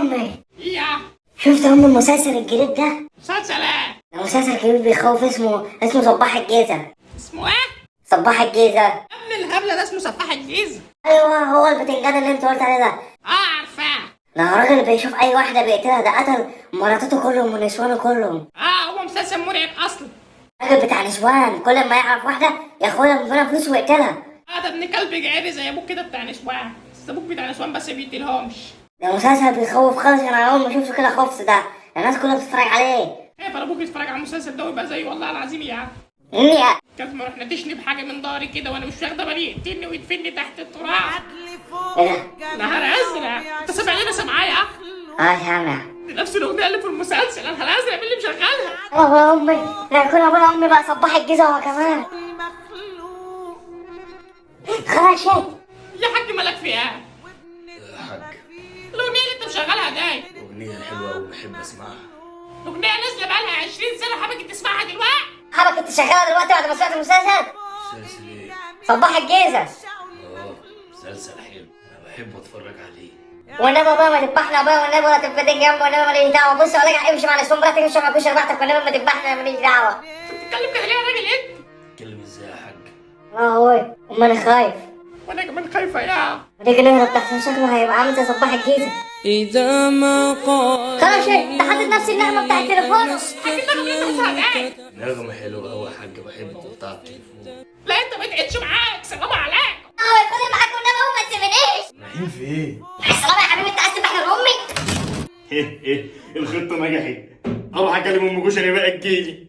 امي، يا شفت المسلسل الجديد ده؟ مسلسل ايه؟ ده مسلسل كبير بيخوف، اسمه صباح الجيزة. اسمه ايه؟ صباح الجيزة. ابن الهبله ده اسمه سفاح الجيزه. ايوه، هو البتنجان اللي انت قلت عليه ده. عارفاه. ده راجل بيشوف اي واحدة بيقتلها، ده قتل مراتته كلهم ونسوانه كلهم. هو مسلسل مرعب اصلا. راجل بتاع نسوان، كل ما يعرف واحدة ياخدها من فلوس ويقتلها. ده ابن كلب جعبي زي ابوك كده بتاع نسوان، بس ابوك بتاع نسوان بس بيقتلهمش. ده مسلسل بيخوف خالص، انا اول ما شفته كده خفت. ده الناس كلها بتتفرج عليه. كيف انا ابوك يتفرج على المسلسل ده ويبقى زيه والله العظيم يا عم. اني كيف ما رحنا تشني بحاجه من ضهري كده وانا مش واخده بالي، يقتلني ويدفني تحت التراب. ايه ده؟ نهار ازرق، انت سامع لنا سامعايا؟ سامع. دي نفس الاغنيه اللي في المسلسل، انا نهار ازرق مين اللي مشغلها؟ ابويا امي، لا يكون ابويا امي بقى صباح الجيزة هو كمان. خلاص شيء. يا حاج مالك في ايه؟ يا حاج، الاغنيه اللي انت مشغلها دي أغنية حلوة وبحب أسمعها. اغنيه نازله بقالها 20 سنه، حابب تسمعها دلوقتي؟ حضرتك انت شغالة دلوقتي بعد ما سمعت المسلسل؟ مسلسل إيه؟ صباح الجيزة. مسلسل حلو، أنا بحب أتفرج عليه. والنبي ابويا ما تذبحنا ابويا، والنبي ولا تبتدي جنبه، والنبي ماليش دعوة. بص اقول لك امشي مع الاسلام براحتك، امشي مع كوشر براحتك، والنبي ما تذبحنا ماليش دعوة. انت بتتكلم كده ليه يا راجل انت؟ اتكلم إزاي يا حاج؟ ابويا اما انا خايف. وانا كمان خايفه يا. نيجي نهرب تحت، شكله هيبقى عامل زي صباح الجيزة. إذا ما قال خلاص شيء، ده حاطط نفس النغمة بتاع التليفون. نغمة حلوة أوي يا حاج، بحب تقطع التليفون. لا انت ما تقعدش معاك، سلام عليك. ابويا خدي معاك والنبي هو ما تسيبنيش. رايحين في إيه؟ السلام يا حبيبي، انت عايز تذبحني لامي؟ الخطة نجحت. أروح أكلم أم كشري بقى تجيلي.